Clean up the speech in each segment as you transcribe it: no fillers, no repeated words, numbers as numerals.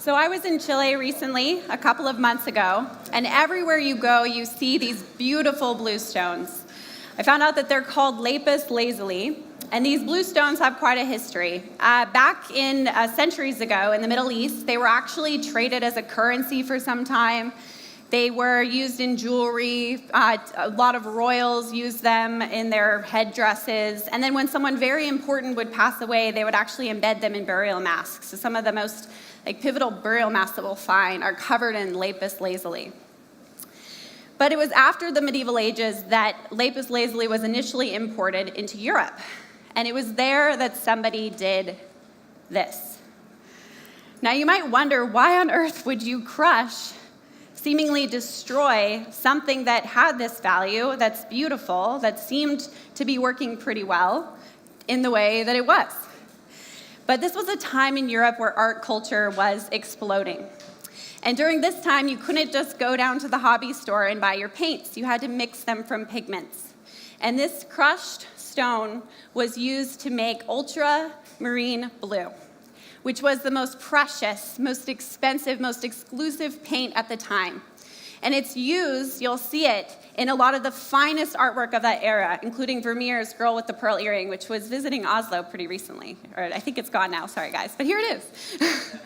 So I was in Chile recently, a couple of months ago, and everywhere you go, you see these beautiful blue stones. I found out that they're called lapis lazuli, and these blue stones have quite a history. Back in centuries ago in the Middle East, they were actually traded as a currency for some time. They were used in jewelry. A lot of royals used them in their headdresses. And then when someone very important would pass away, they would actually embed them in burial masks. So some of the most pivotal burial masks that we'll find are covered in lapis lazuli. But it was after the medieval ages that lapis lazuli was initially imported into Europe. And it was there that somebody did this. Now you might wonder, why on earth would you crush, seemingly destroy something that had this value, that's beautiful, that seemed to be working pretty well in the way that it was? But this was a time in Europe where art culture was exploding. And during this time, you couldn't just go down to the hobby store and buy your paints. You had to mix them from pigments. And this crushed stone was used to make ultramarine blue, which was the most precious, most expensive, most exclusive paint at the time. And it's used, you'll see it, in a lot of the finest artwork of that era, including Vermeer's Girl with the Pearl Earring, which was visiting Oslo pretty recently. Or I think it's gone now, sorry guys, but here it is.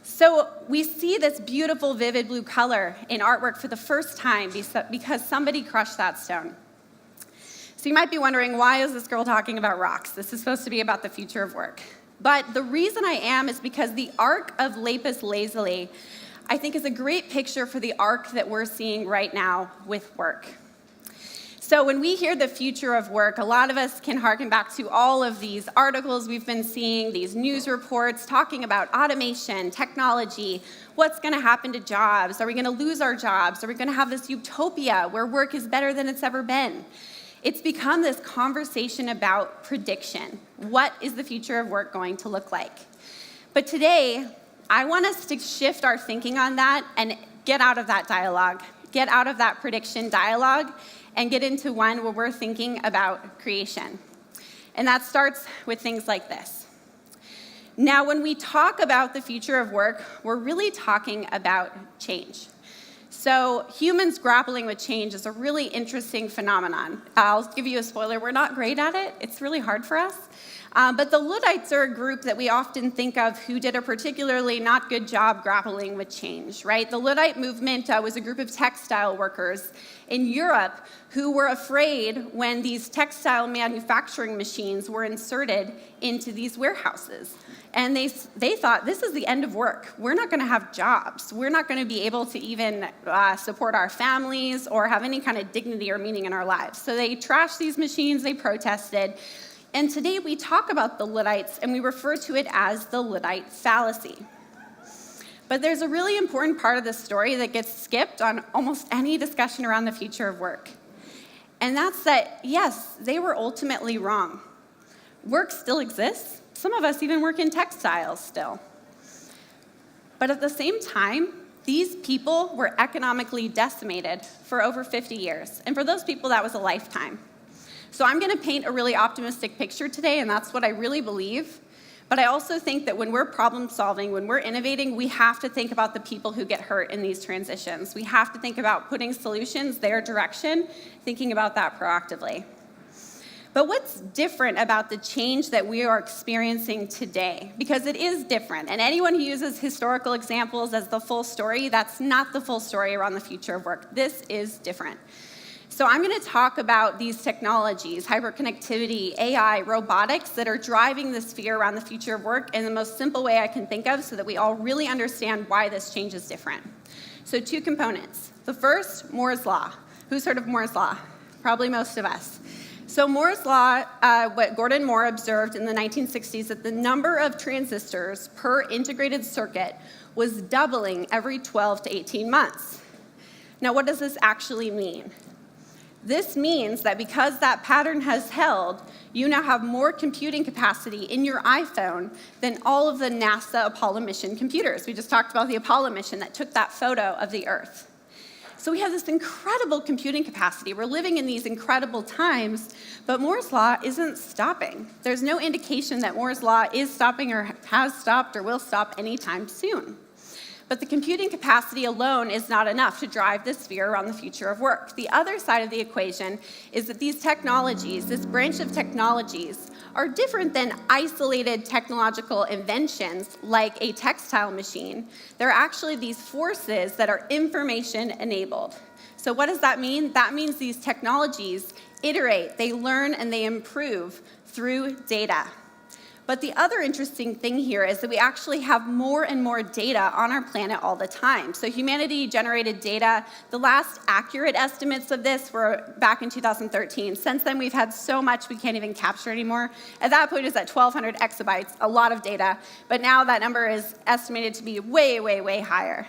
So we see this beautiful, vivid blue color in artwork for the first time because somebody crushed that stone. So you might be wondering, why is this girl talking about rocks? This is supposed to be about the future of work. But the reason I am is because the arc of lapis lazuli, I think, is a great picture for the arc that we're seeing right now with work. So when we hear the future of work, a lot of us can harken back to all of these articles we've been seeing, these news reports talking about automation, technology, what's going to happen to jobs? Are we going to lose our jobs? Are we going to have this utopia where work is better than it's ever been? It's become this conversation about prediction. What is the future of work going to look like? But today, I want us to shift our thinking on that and get out of that dialogue, get out of that prediction dialogue, and get into one where we're thinking about creation. And that starts with things like this. Now, when we talk about the future of work, we're really talking about change. So humans grappling with change is a really interesting phenomenon. I'll give you a spoiler, we're not great at it. It's really hard for us. But the Luddites are a group that we often think of who did a particularly not good job grappling with change, right? The Luddite movement was a group of textile workers in Europe who were afraid when these textile manufacturing machines were inserted into these warehouses. And they thought, this is the end of work. We're not going to have jobs. We're not going to be able to even support our families or have any kind of dignity or meaning in our lives. So they trashed these machines, they protested. And today we talk about the Luddites and we refer to it as the Luddite fallacy. But there's a really important part of the story that gets skipped on almost any discussion around the future of work. And that's that, yes, they were ultimately wrong. Work still exists. Some of us even work in textiles still. But at the same time, these people were economically decimated for over 50 years. And for those people, that was a lifetime. So I'm going to paint a really optimistic picture today, and that's what I really believe. But I also think that when we're problem solving, when we're innovating, we have to think about the people who get hurt in these transitions. We have to think about putting solutions their direction, thinking about that proactively. But what's different about the change that we are experiencing today? Because it is different. And anyone who uses historical examples as the full story, that's not the full story around the future of work. This is different. So I'm going to talk about these technologies, hyperconnectivity, AI, robotics, that are driving this fear around the future of work in the most simple way I can think of so that we all really understand why this change is different. So 2 components. The first, Moore's Law. Who's heard of Moore's Law? Probably most of us. So Moore's Law, what Gordon Moore observed in the 1960s, that the number of transistors per integrated circuit was doubling every 12 to 18 months. Now, what does this actually mean? This means that because that pattern has held, you now have more computing capacity in your iPhone than all of the NASA Apollo mission computers. We just talked about the Apollo mission that took that photo of the Earth. So we have this incredible computing capacity. We're living in these incredible times, but Moore's Law isn't stopping. There's no indication that Moore's Law is stopping or has stopped or will stop anytime soon. But the computing capacity alone is not enough to drive this fear around the future of work. The other side of the equation is that these technologies, this branch of technologies, are different than isolated technological inventions like a textile machine. They're actually these forces that are information-enabled. So what does that mean? That means these technologies iterate, they learn, and they improve through data. But the other interesting thing here is that we actually have more and more data on our planet all the time. So humanity generated data. The last accurate estimates of this were back in 2013. Since then, we've had so much we can't even capture anymore. At that point, it's at 1,200 exabytes, a lot of data. But now that number is estimated to be way, way, way higher.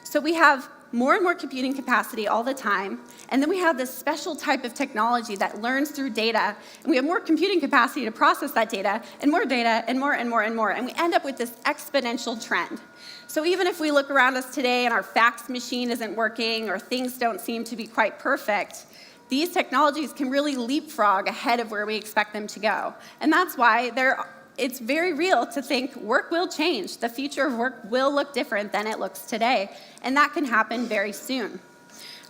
So we have more and more computing capacity all the time, and then we have this special type of technology that learns through data, and we have more computing capacity to process that data, and more data, and more, and more, and more, and we end up with this exponential trend. So even if we look around us today and our fax machine isn't working, or things don't seem to be quite perfect, these technologies can really leapfrog ahead of where we expect them to go. And that's why it's very real to think work will change. The future of work will look different than it looks today, and that can happen very soon.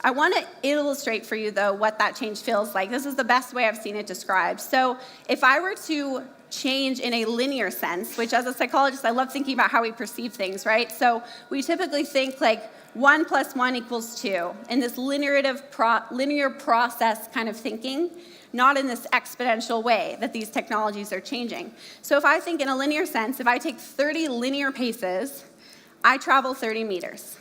I want to illustrate for you, though, what that change feels like. This is the best way I've seen it described. So if I were to change in a linear sense, which as a psychologist, I love thinking about how we perceive things, right? So we typically think like 1 + 1 = 2, in this linear process kind of thinking, not in this exponential way that these technologies are changing. So if I think in a linear sense, if I take 30 linear paces, I travel 30 meters.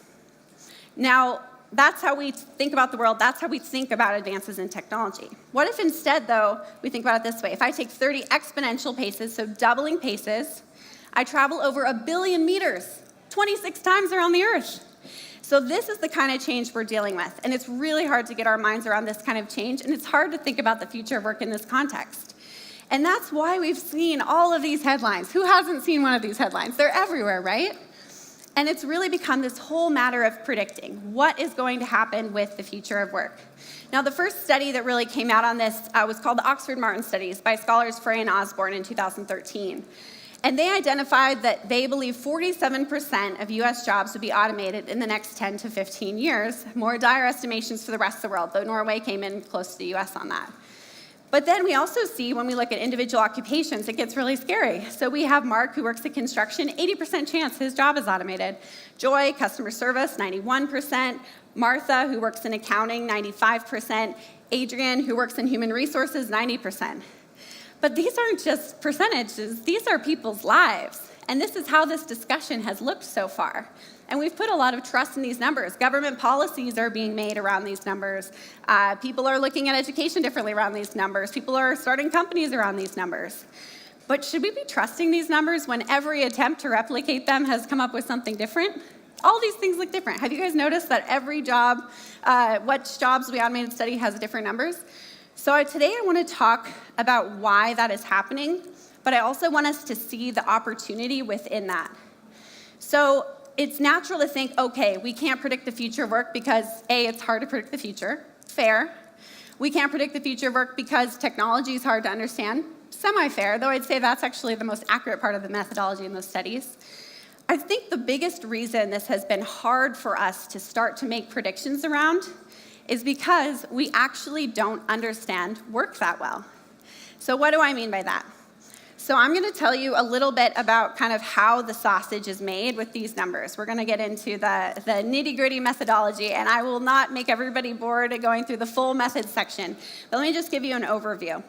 Now, that's how we think about the world. That's how we think about advances in technology. What if instead, though, we think about it this way? If I take 30 exponential paces, so doubling paces, I travel over 1 billion meters, 26 times around the Earth. So this is the kind of change we're dealing with, and it's really hard to get our minds around this kind of change, and it's hard to think about the future of work in this context. And that's why we've seen all of these headlines. Who hasn't seen one of these headlines? They're everywhere, right? And it's really become this whole matter of predicting what is going to happen with the future of work. Now, the first study that really came out on this was called the Oxford-Martin Studies by scholars Frey and Osborne in 2013. And they identified that they believe 47% of US jobs would be automated in the next 10 to 15 years, more dire estimations for the rest of the world, though Norway came in close to the US on that. But then we also see, when we look at individual occupations, it gets really scary. So we have Mark, who works at construction, 80% chance his job is automated. Joy, customer service, 91%. Martha, who works in accounting, 95%. Adrian, who works in human resources, 90%. But these aren't just percentages, these are people's lives. And this is how this discussion has looked so far. And we've put a lot of trust in these numbers. Government policies are being made around these numbers. People are looking at education differently around these numbers. People are starting companies around these numbers. But should we be trusting these numbers when every attempt to replicate them has come up with something different? All these things look different. Have you guys noticed that every job, what jobs we automated study has different numbers? So today I want to talk about why that is happening, but I also want us to see the opportunity within that. So it's natural to think, okay, we can't predict the future of work because A, it's hard to predict the future. Fair. We can't predict the future of work because technology is hard to understand. Semi-fair, though I'd say that's actually the most accurate part of the methodology in those studies. I think the biggest reason this has been hard for us to start to make predictions around is because we actually don't understand work that well. So what do I mean by that? So I'm going to tell you a little bit about kind of how the sausage is made with these numbers. We're going to get into the nitty-gritty methodology, and I will not make everybody bored going through the full methods section. But let me just give you an overview.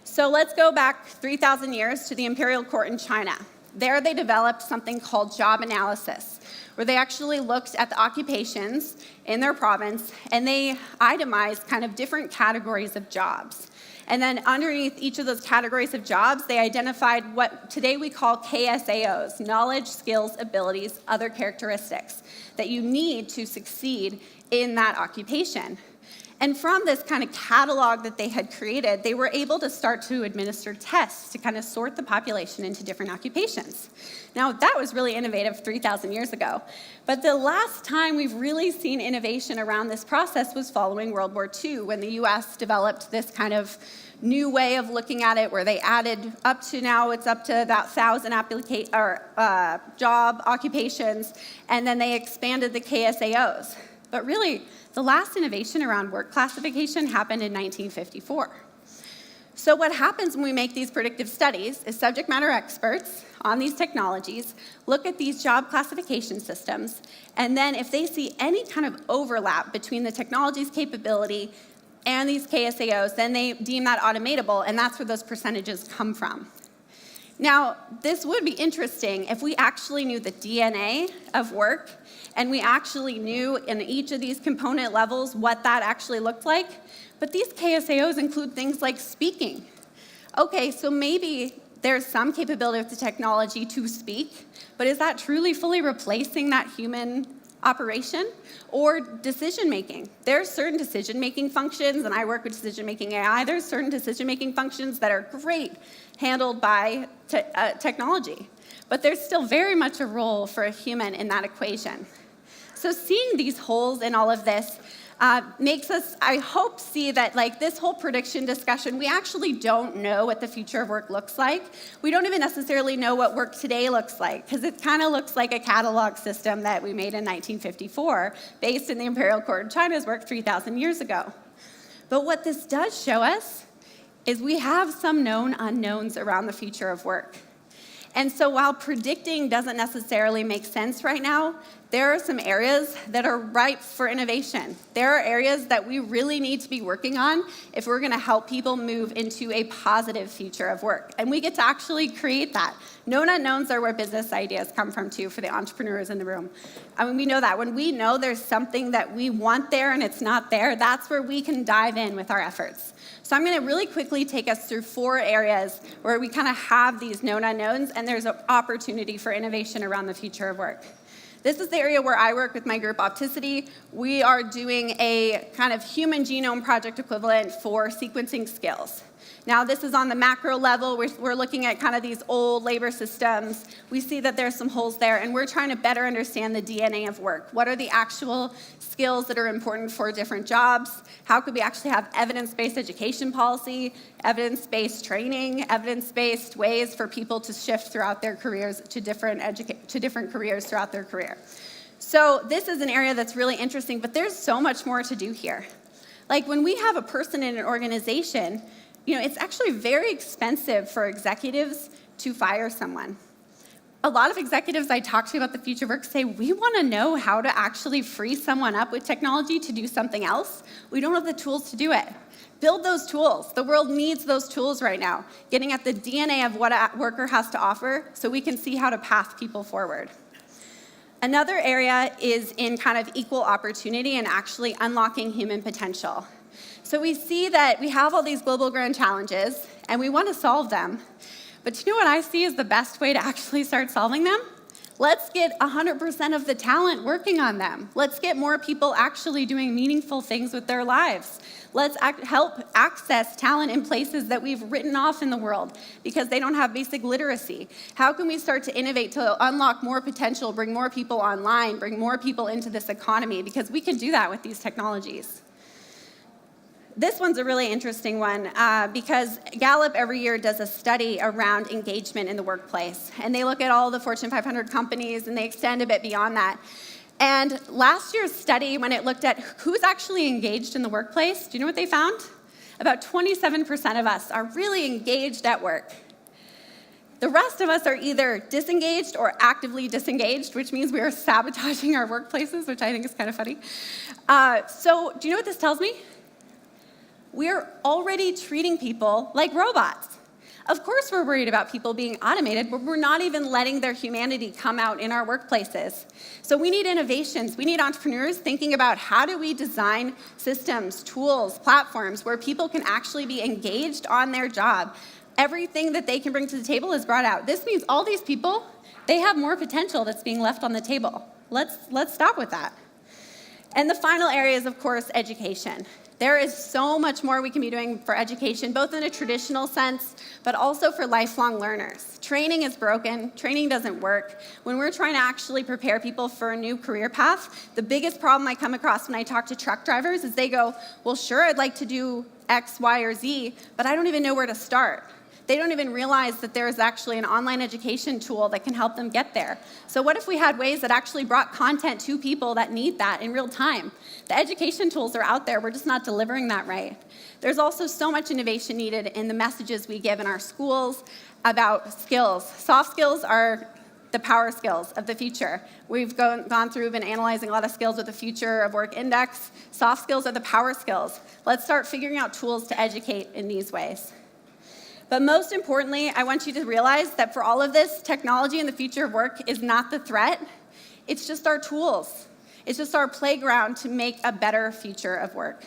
So let's go back 3,000 years to the imperial court in China. There they developed something called job analysis, where they actually looked at the occupations in their province, and they itemized kind of different categories of jobs. And then underneath each of those categories of jobs, they identified what today we call KSAOs, knowledge, skills, abilities, other characteristics, that you need to succeed in that occupation. And from this kind of catalog that they had created, they were able to start to administer tests to kind of sort the population into different occupations. Now, that was really innovative 3,000 years ago. But the last time we've really seen innovation around this process was following World War II, when the US developed this kind of new way of looking at it, where they added it's up to about 1,000 job occupations, and then they expanded the KSAOs. But really, the last innovation around work classification happened in 1954. So what happens when we make these predictive studies is subject matter experts on these technologies look at these job classification systems, and then if they see any kind of overlap between the technology's capability and these KSAOs, then they deem that automatable, and that's where those percentages come from. Now, this would be interesting if we actually knew the DNA of work, and we actually knew in each of these component levels what that actually looked like. But these KSAOs include things like speaking. Okay, so maybe there's some capability of the technology to speak, but is that truly fully replacing that human operation? Or decision-making. There's certain decision-making functions, and I work with decision-making AI, there's certain decision-making functions that are great handled by technology. But there's still very much a role for a human in that equation. So seeing these holes in all of this makes us, I hope, see that this whole prediction discussion, we actually don't know what the future of work looks like. We don't even necessarily know what work today looks like, because it kind of looks like a catalog system that we made in 1954, based in the Imperial Court of China's work 3,000 years ago. But what this does show us is we have some known unknowns around the future of work. And so while predicting doesn't necessarily make sense right now, there are some areas that are ripe for innovation. There are areas that we really need to be working on if we're going to help people move into a positive future of work. And we get to actually create that. Known unknowns are where business ideas come from, too, for the entrepreneurs in the room. I mean, we know that. When we know there's something that we want there and it's not there, that's where we can dive in with our efforts. So I'm going to really quickly take us through 4 areas where we kind of have these known unknowns, and there's an opportunity for innovation around the future of work. This is the area where I work with my group Opticity. We are doing a kind of human genome project equivalent for sequencing skills. Now, this is on the macro level. We're looking at kind of these old labor systems. We see that there's some holes there, and we're trying to better understand the DNA of work. What are the actual skills that are important for different jobs? How could we actually have evidence-based education policy, evidence-based training, evidence-based ways for people to shift throughout their careers to different careers throughout their career? So this is an area that's really interesting, but there's so much more to do here. Like when we have a person in an organization, it's actually very expensive for executives to fire someone. A lot of executives I talk to about the future of work say, we want to know how to actually free someone up with technology to do something else. We don't have the tools to do it. Build those tools. The world needs those tools right now, getting at the DNA of what a worker has to offer so we can see how to path people forward. Another area is in kind of equal opportunity and actually unlocking human potential. So we see that we have all these global grand challenges, and we want to solve them. But you know what I see is the best way to actually start solving them? Let's get 100% of the talent working on them. Let's get more people actually doing meaningful things with their lives. Let's help access talent in places that we've written off in the world because they don't have basic literacy. How can we start to innovate to unlock more potential, bring more people online, bring more people into this economy? Because we can do that with these technologies. This one's a really interesting one because Gallup every year does a study around engagement in the workplace. And they look at all the Fortune 500 companies, and they extend a bit beyond that. And last year's study, when it looked at who's actually engaged in the workplace, do you know what they found? About 27% of us are really engaged at work. The rest of us are either disengaged or actively disengaged, which means we are sabotaging our workplaces, which I think is kind of funny. So do you know what this tells me? We're already treating people like robots. Of course we're worried about people being automated, but we're not even letting their humanity come out in our workplaces. So we need innovations. We need entrepreneurs thinking about how do we design systems, tools, platforms where people can actually be engaged on their job. Everything that they can bring to the table is brought out. This means all these people, they have more potential that's being left on the table. Let's stop with that. And the final area is, of course, education. There is so much more we can be doing for education, both in a traditional sense, but also for lifelong learners. Training is broken. Training doesn't work. When we're trying to actually prepare people for a new career path, the biggest problem I come across when I talk to truck drivers is they go, well, sure, I'd like to do X, Y, or Z, but I don't even know where to start. They don't even realize that there is actually an online education tool that can help them get there. So what if we had ways that actually brought content to people that need that in real time? The education tools are out there, we're just not delivering that right. There's also so much innovation needed in the messages we give in our schools about skills. Soft skills are the power skills of the future. We've gone through, been analyzing a lot of skills with the Future of Work Index. Soft skills are the power skills. Let's start figuring out tools to educate in these ways. But most importantly, I want you to realize that for all of this, technology in the future of work is not the threat. It's just our tools. It's just our playground to make a better future of work.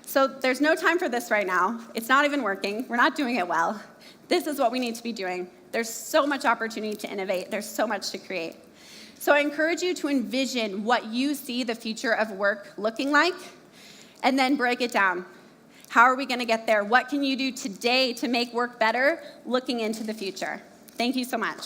So there's no time for this right now. It's not even working. We're not doing it well. This is what we need to be doing. There's so much opportunity to innovate. There's so much to create. So I encourage you to envision what you see the future of work looking like, and then break it down. How are we going to get there? What can you do today to make work better looking into the future? Thank you so much.